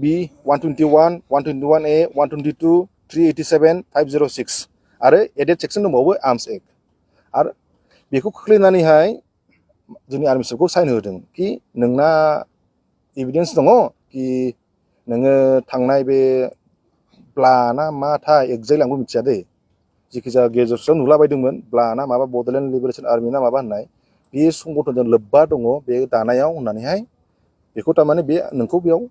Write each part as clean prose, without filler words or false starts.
B 121 121A 122 387 506 आरो added section दंबावो arms act आरो बेखौ खोख्लैनानैहाय जोंनि आर्मि चिफखौ साइन होदों कि नोंना एभिडेन्स दङ कि नोङो थांनाय बे ब्लाना माथाय एक्जेक्ट आंबो मिथिया दै जिखिजाया गेजेर ससेयाव नुलाबायदोंमोन ब्लाना माबा बड'लेण्ड लिबारेसन आर्मि ना माबा होननाय बे संगठनजों लोब्बा दङ बे दानायाव होननानैहाय बेखौ थारमाने बे नोंखौ बेयाव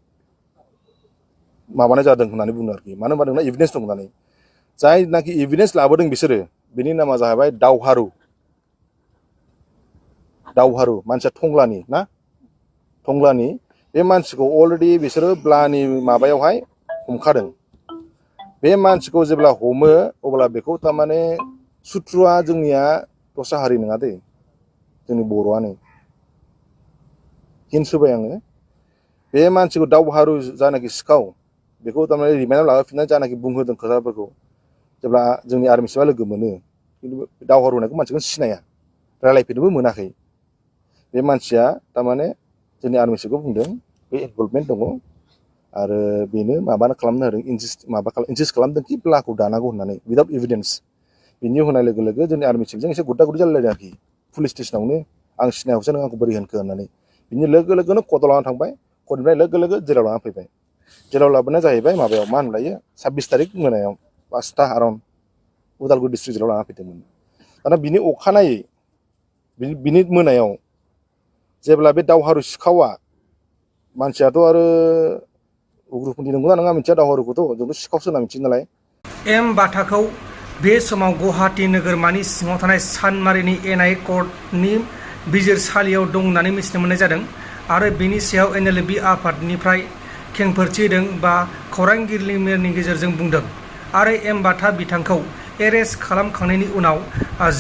माबानाय जादों होननानै बुङो आरोखि मानो होनबा नोंना एभिडेन्स दं होननानै जायनाखि एभिडेन्स लाबोदों बिसोरो बिनि नामा जाहैबाय दावहारु मानसिया टंलानि बे मानसिखौ अलरेडि बिसोरो ब्लानि माबायावहाय हमखादों बे मानसिखौ जेब्ला हमो अब्ला बेखौ थारमाने सुथ्रुआ जोंनिया दस्रा हारि नङा दै जोंनि बर'आनो हिन्स होबाय आङो बे मानसिखौ दावहारु जानाखि सिखाव बेखौ थारमाने रिमाइन्डआव लाबोफिननानै जानाखि बुंहोदों खोथाफोरखौ जेब्ला जोंनि आर्मि चिफआ लोगो मोनो खिन्थु दावहारु होनायखौ मानसिखौ सिनाया रायलायफेरनोबो मोनाखै बे मानसिया थारमाने जोंनि आर्मि चिफखौ बुंदों बे इनभल्भमेन्ट दङ आरो बेनो माबानो खालामनो होदों इनसिस्ट खालामदों कि ब्लाखौ दानांगौ होननानै उइदाउट एभिडेन्स बिनि होनाय लोगो लोगो जोंनि आर्मि चिफजों एसे गुद्दा गुद्दि जालायलायदों आरोखि पुलिस स्टेसनावनो आं सिनायावसो नों आंखौ बोरै होनखो होननानै बिनि लोगो लोगोनो कर्टआव लानानै थांबाय कर्टनिफ्राय लोगो लोगो जेलाव लाना फैबाय जेलाव लाबोनाया जाहैबाय माबायाव मा होनलायो 26 तारिख मोनायाव 5टा अराउन्ड उदालगुरि डिस्ट्रिक्ट जेलाव लाना फैदोंमोन दाना बिनि अखानायै बिनि मोनायाव जेब्ला बे दावहारु सिखावा मानसियाथ' आरो उग्रपन्थी नंगौना नङा मिथिया दावहारुखौथ' जोंथ' सिखावसो होनना मिथियो नालाय एम बाथाखौ बे समाव गुवाहाटी नोगोरमानि सिङाव थानाय सानमारिनि एनआइ कर्टनि बिजिरसालियाव दं होननानै मिथिनो मोननाय जादों आरो बेनि सायाव एनएलबि आफादनिफ्राय खेंफोरथि होदों बा खौरांगिरि मेलनि गेजेरजों बुंदों आरो एम बाथा बिथांखौ एरेस्ट खालामखांनायनि उनाव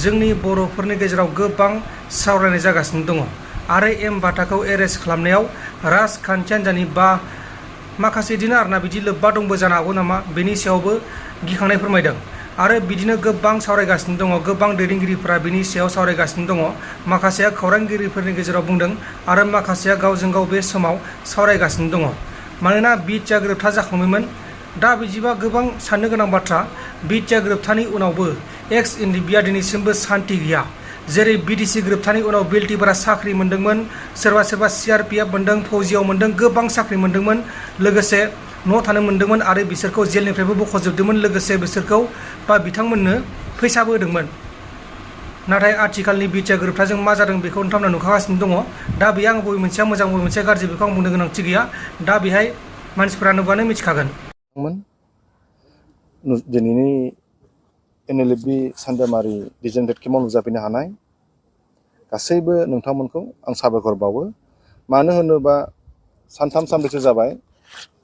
जोंनि बर'फोरनि गेजेराव गोबां सावरायनाय जागासिनो दङ आरो एम बाथाखौ एरेस्ट खालामनायाव राजखान्थियानो जानि बा माखासे बिदिनो आरोना बिदि लोब्बा दंबो जानो हागौ नामा बेनि सायावबो गिखांनाय फोरमायदों आरो बिदिनो गोबां सावरायगासिनो दङ गोबां दैदेनगिरिफोरा बिनि सायाव सावरायगासिनो दङ माखासेया खौरांगिरिफोरनि गेजेराव बुंदों आरो माखासेया गावजों गाव बे समाव सावरायगासिनो दङ मानोना बिटिआ गोरोबथा जाखांबायमोन दा बिदिबा गोबां साननो गोनां बाथ्रा बिटिआ गोरोबथानि उनावबो एक्स एनडिबिआ दिनैसिमबो सान्ति गैया जेरै बिटिसि गोरोबथानि उनाव बिएलटिफोरा साख्रि मोन्दोंमोन सोरबा सिआरपिएफ मोन्दों फौजियाव मोन्दों गोबां साख्रि मोन्दोंमोन लोगोसे न' थानो मोन्दोंमोन आरो बिसोरखौ जेलनिफ्रायबो बख'जोबदोंमोन लोगोसे बिसोरखौ बा बिथांमोननो फैसाबो होदोंमोन नाथाय आथिखालनि बिटिआ गोरोबथाजों मा जादों बेखौ नोंथांमोना नुखागासिनो दङ दा बेयो आं बबे मोनसेया मोजां बबे मोनसेया गाज्रि बेखौ आं बुंनो गोनांथि गैया दा बेहाय मानसिफोरा नुबानो मिथिखागोन दिनैनि एनएलबि सानजामारि डिजेनेरेट केम्पआव नुजाफैनो हानाय गासैबो नोंथांमोनखौ आं साबायखर बावो मानो होनोबा सानथाम सानब्रैसो जाबाय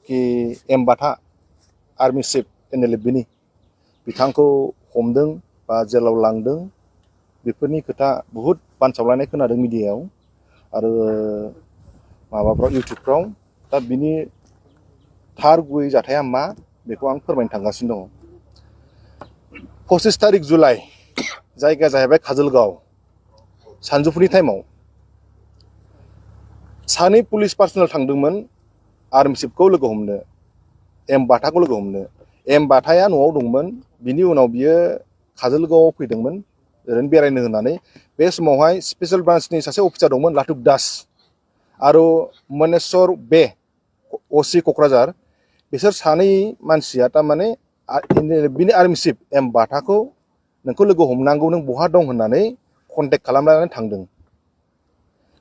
कि एम बाथा आर्मि चिफ एनएलबिनि बिथांखौ हमदों बा जेलाव लांदों बेफोरनि खोथा बुहुद बानसावलायनाय खोनादों मिडियायाव आरो माबाफ्राव इउटुबफ्राव दा बिनि थार गुबै जाथाया मा बेखौ आं फोरमायनो थांगासिनो दङ 25 तारिख जुलाइ जायगाया जाहैबाय काजलगाव सानजौफुनि टाइमाव सानै पुलिस पार्सनेल थांदोंमोन आर्मि चिफखौ लोगो हमनो एम बाथाखौ लोगो हमनो एम बाथाया न'आव दंमोन बिनि उनाव बियो काजलगावआव फैदोंमोन ओरैनो बेरायनो होननानै बे समावहाय स्पेसियेल ब्रान्सनि सासे अफिसार दंमोन लाटुक दास आरो मनेस्वर बे असि क'क्राझार बिसोर सानै मानसिया थारमाने बिनि आर्मि चिफ एम बाथाखौ नोंखौ लोगो हमनांगौ नों बहा दं होननानै कन्टेक्ट खालामनानै थांदों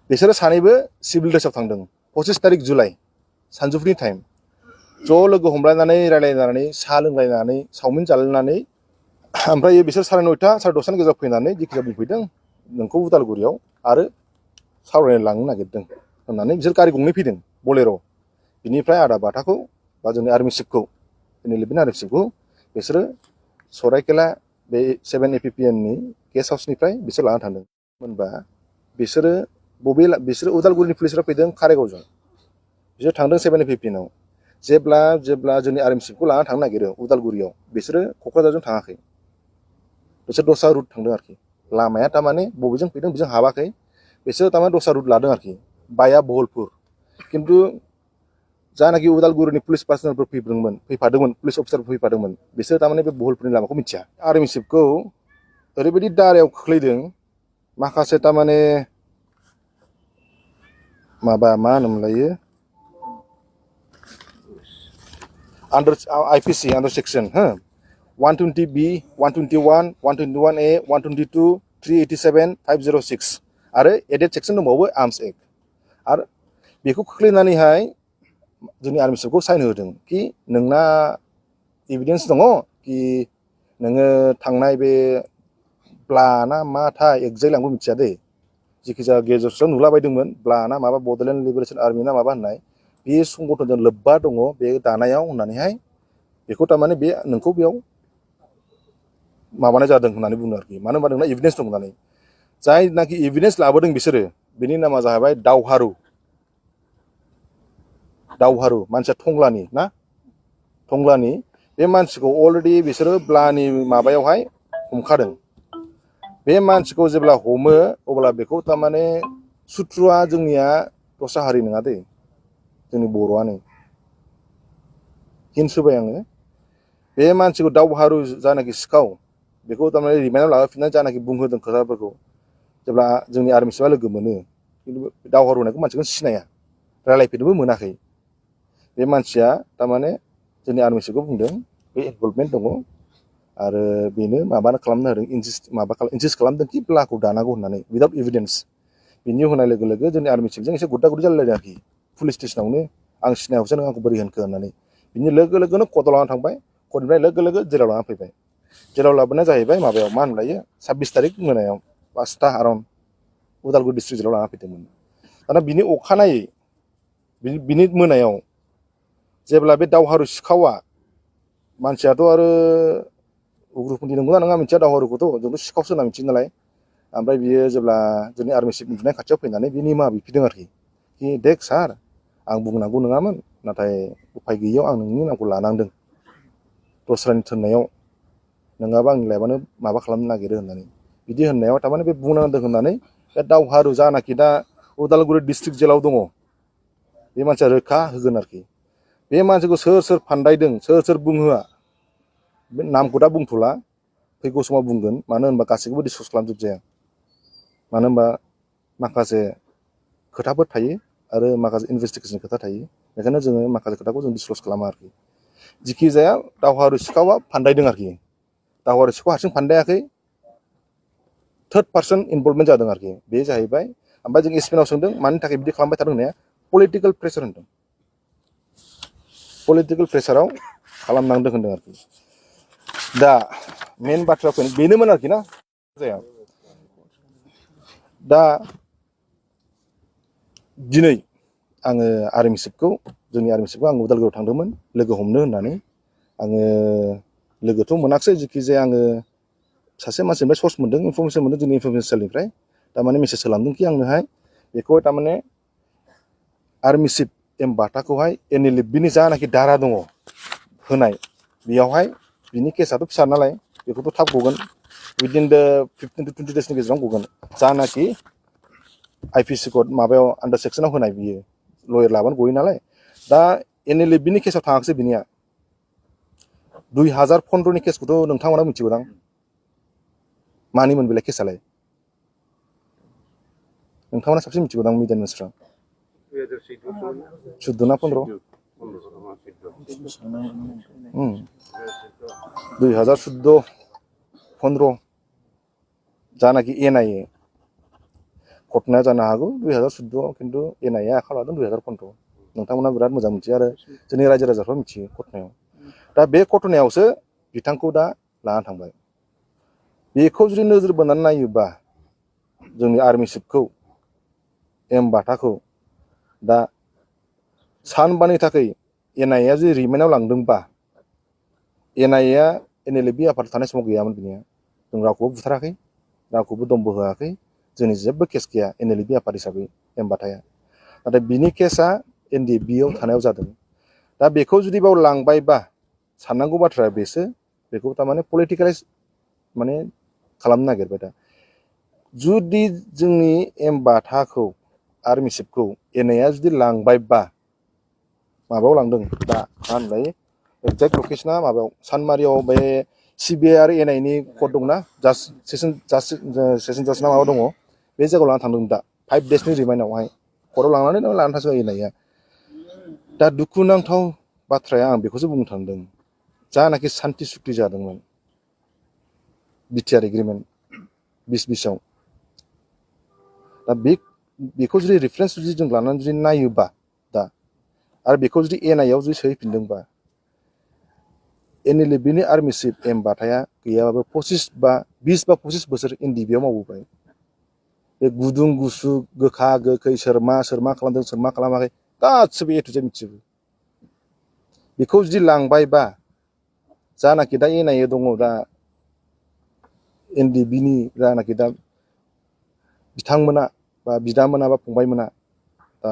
बिसोरो सानैबो सिभिल ड्रेसाव थांदों 25 तारिख जुलाइ सानजौफुनि टाइम ज' लोगो हमलायनानै रायलायनानै साहा लोंलायनानै चावमिन जालायनानै ओमफ्राय बिसोर 9:30 10:30 गेजेराव फैनानै जिखिजाया बुंफैदों नोंखौ उदालगुरियाव आरो सावरायनो लांनो नागिरदों होननानै बिसोर गारि गंनै फैदों बलेर' बिनिफ्राय आदा बाथाखौ बा जोंनि आर्मि चिफखौ एनएलबिनि आर्मि चिफखौ बिसोरो सराइकेला बे 7 APPNनि गेस्ट हाउसनिफ्राय बिसोर लाना थांदों होनबा बिसोरो उदालगुरिनि पुलिसफ्रा फैदों काराइगावजों बिसोर थांदों 7 APPNआव जेब्ला जोंनि आर्मि चिफखौ लाना थांनो नागिरो उदालगुरियाव बिसोरो क'क्राझारजों थाङाखै बिसोर दस्रा रुट थांदों आरोखि लामाया थारमाने बबेजों फैदों बेजों हाबाखै बिसोर थारमाने दस्रा रुट लादों आरोखि बाया बहलपुर खिन्थु जानाखि उदालगुरिनि पुलिस पार्सनेलफोर फैफादोंमोन पुलिस अफिसारफोर फैफादोंमोन बिसोर थारमाने बे बहलफोरनि लामाखौ मिथिया आर्मि चिफखौ ओरैबायदि दारायाव खोख्लैदों माखासे थारमाने माबा मा होनोमोनलायो आन्डार IPC आन्डार सेक्सन 120B 121 121A 122 387 506 आरो एडेड सेक्सन दंबावो आर्म्स एक्ट आरो बेखौ खोख्लैनानैहाय जोंनि आर्मि चिफखौ साइन होदों कि नोंना एभिडेन्स दङ कि नोङो थांनाय बे ब्लाना मा थाय एक्जेक्ट आंबो मिथिया दे जिखिजाया गेजेर ससेयाव नुलाबायदोंमोन ब्लाना माबा बड'लेण्ड लिबारेसन आर्मि ना माबा होननाय बे संगठनजों लोब्बा दङ बे दानायाव होननानैहाय बेखौ थारमाने बे नोंखौ बेयाव माबानाय जादों होननानै बुङो आरोखि मानो होनबा नोंना एभिडेन्स दं होननानै जायनाखि एभिडेन्स लाबोदों बिसोरो बेनि नामा जाहैबाय दावहारु मानसिया टंलानि बे मानसिखौ अलरेडि बिसोरो ब्लानि माबायावहाय हमखादों बे मानसिखौ जेब्ला हमो अब्ला बेखौ थारमाने सुथ्रुआ जोंनिया दस्रा हारि नङा दे जोंनि बर'आनो हिन्स होबाय आङो बे मानसिखौ दावहारु जानाखि सिखाव बेखौ थारमाने रिमाइन्डआव लाबोफिननानै जानाखि बुंहोदों खोथाफोरखौ जेब्ला जोंनि आर्मि चिफआ लोगो मोनो खिन्थु दावहारु होनायखौ मानसिखौ सिनाया रायलायफेरनोबो मोनाखै बे मानसिया थारमाने जोंनि आर्मि चिफखौ बुंदों बे इनभल्भमेन्ट दङ आरो बेनो माबानो खालामनो होदों इनसिस्ट खालामदों कि ब्लाखौ दानांगौ होननानै उइदाउट एभिडेन्स बिनि होनाय लोगो लोगो जोंनि आर्मि चिफजों एसे गुद्दा गुद्दि जालायलायदों आरोखि पुलिस स्टेसनावनो आं सिनायावसो नों आंखौ बोरै होनखो होननानै बिनि लोगो लोगोनो कर्टआव लानानै थांबाय कर्टनिफ्राय लोगो लोगो जेलाव लानानै फैबाय जेलाव लाबोनाया जाहैबाय माबायाव मा होनलायो 26 तारिख मोनायाव 5टा अराउन्ड उदालगुरि डिस्ट्रिक्ट जेलाव लाना फैदोंमोन दाना बिनि अखानायै बिनि मोनायाव जेब्ला बे दावहारु सिखावा मानसियाथ' आरो उग्रपन्थि नंगौना नङा मिथिया दावहारुखौथ' जोंथ' सिखावसो होनना मिथियो नालाय ओमफ्राय बियो जेब्ला जोंनि आर्मि चिफ उन्दुनाय खाथियाव फैनानै बे निमाहा बिफिदों आरोखि कि देख सार आं बुंनांगौ नङामोन नाथाय उफाय गैयियाव आं नोंनि नामखौ लानांदों दस्रानि थोननायाव नङाबा आंनि लाइफआनो माबा खालामनो नागिरो होननानै बिदि होननायाव थारमाने बे बुंनांदों होननानै बे दावहारु जानाखि दा उदालगुरि डिस्ट्रिक्ट जेलाव दङ बे मानसिया रोखा होगोन आरोखि बे मानसिखौ सोर फान्दायदों सोर बुंहोआ बे नामखौ दा बुंथ'ला फैगौ समाव बुंगोन मानो होनबा गासैखौबो डिसकस खालामजोबजाया मानो होनबा माखासे खोथाफोर थायो आरो माखासे इनभेस्टिगेसन खोथा थायो बेखायनो जोङो माखासे खोथाखौ जों डिसकस खालामा आरोखि जिखि जाया दावहारु सिखावा फान्दायदों आरोखि दावहारु सिखाव हारसिं फान्दायाखै थर्ड पार्सन इनभल्भमेन्ट जादों आरोखि बे जाहैबाय ओमफ्राय जों एसपिनाव सोंदों मानि थाखाय बिदि खालामबाय थादों होननाया पलिटिकेल प्रेसार होनदों पलिटिकेल प्रेसाराव खालामनांदों होनदों आरोखि दा मेन बाथ्राया बेनोमोन आरोखि ना जाया दा दिनै आङो आर्मि चिफखौ जोंनि आर्मि चिफखौ आं उदालगुरियाव थांदोंमोन लोगो हमनो होननानै आङो लोगोथ' मोनाखिसै जिखि जाया आङो सासे मानसिनिफ्राय सर्स मोन्दों इनफरमेसन मोन्दों जोंनि इनफरमेसन सेलनिफ्राय थारमाने मेसेज होलांदोंखि आंनोहाय बेखौहाय थारमाने आर्मि चिफ एम बाथाखौहाय NLFBनि जानाखि दारा दङ होनाय बेयावहाय बिनि केसाथ' फिसा नालाय बेखौथ' थाब गगोन उइदिन द 15 to 20 daysनि गेजेराव गगोन जानाखि IPC कड माबायाव आन्डार सेक्सनाव होनाय बियो लयार लाबानो गयो नालाय दा NLFBनि केसाव थाङाखिसै बिनिया 2015नि केसखौथ' नोंथांमोना मिथिगौदां मानिमोन बेलाय केसालाय नोंथांमोना साबसिन मिथिगौदां मिडियानि मानसिफ्रा 14 ना 15 2014-15 जानाखि NIA घटनाया जानो हागौ 2014 खिन्थु NIA आखायाव लादों 2015 नोंथांमोना बिराद मोजां मिथियो आरो जोंनि रायजो राजाफ्रा मिथियो घटनायाव दा बे घटनायावसो बिथांखौ दा लाना थांबाय बेखौ जुदि नोजोर बोनानै नायोबा जोंनि आर्मि चिफखौ एम बाथाखौ दा सानबानि थाखाय NIA जुदि रिमाइन्डआव लांदोंबा NIA NLFB आफाद थानाय समाव गैयामोन बिनिया जों रावखौबो बुथाराखै रावखौबो दमबो होआखै जोंनि जेबो केस गैया NLFB आफाद हिसाबै एम बाथाया नाथाय बिनि केसा NDFBआव थानायाव जादों दा बेखौ जुदि बाव लांबायबा साननांगौ बाथ्राया बेसो बेखौ थारमाने पलिटिकेलाइज माने खालामनो नागिरबाय दा जुदि जोंनि एम बाथाखौ आर्मि चिफखौ NIA जुदि लांबायबा माबायाव लांदों दा मा होनलाय एक्जेक्ट लकेसना माबायाव सानमारियाव बे सिबिआइ आरो एनआइनि कर्ट दंना सेसन जाज ना माबा दङ बे जायगायाव लाना थांदों दा 5 डेसनि रिमाइन्डआवहाय कर्टआव लांनानै लाना थांसिगोन एनआइआ दा दुखुनांथाव बाथ्राया आं बेखौसो बुंनो थांदों जानाखि सान्थि सुक्ति जादोंमोन बिटिआर एग्रिमेन्ट 2020आव दा बेखौ जुदि रेफारेन्स जुदि जों लानानै जुदि नायोबा दा आरो बेखौ जुदि एनआइआव जुदि सोहैफिनदोंबा एनएलएफबिनि आर्मि चिफ एम बाथाया गैयाबाबो 20 बा 25 बोसोर एनडिबिआव मावबोबाय बे गुदुं गुसु गोखा गोखै सोर मा खालामदों सोर मा खालामाखै गासिबो ए टु जेड मिथिजोबो बेखौ जुदि लांबायबा जानाखि दा एनआइए दङ दा एनडिबिनि जानाखि दा बिथांमोना बा बिदामोना बा फंबायमोना दा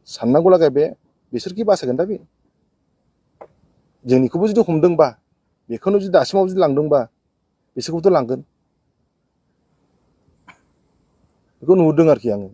साननांगौ लागा बिसोरखि बासायगोन दा बे जोंनिखौबो जुदि हमदोंबा बेखौनो जुदि दासिमाव जुदि लांदोंबा बिसोरखौथ' लांगोन बेखौ नुहुरदों आरोखि आङो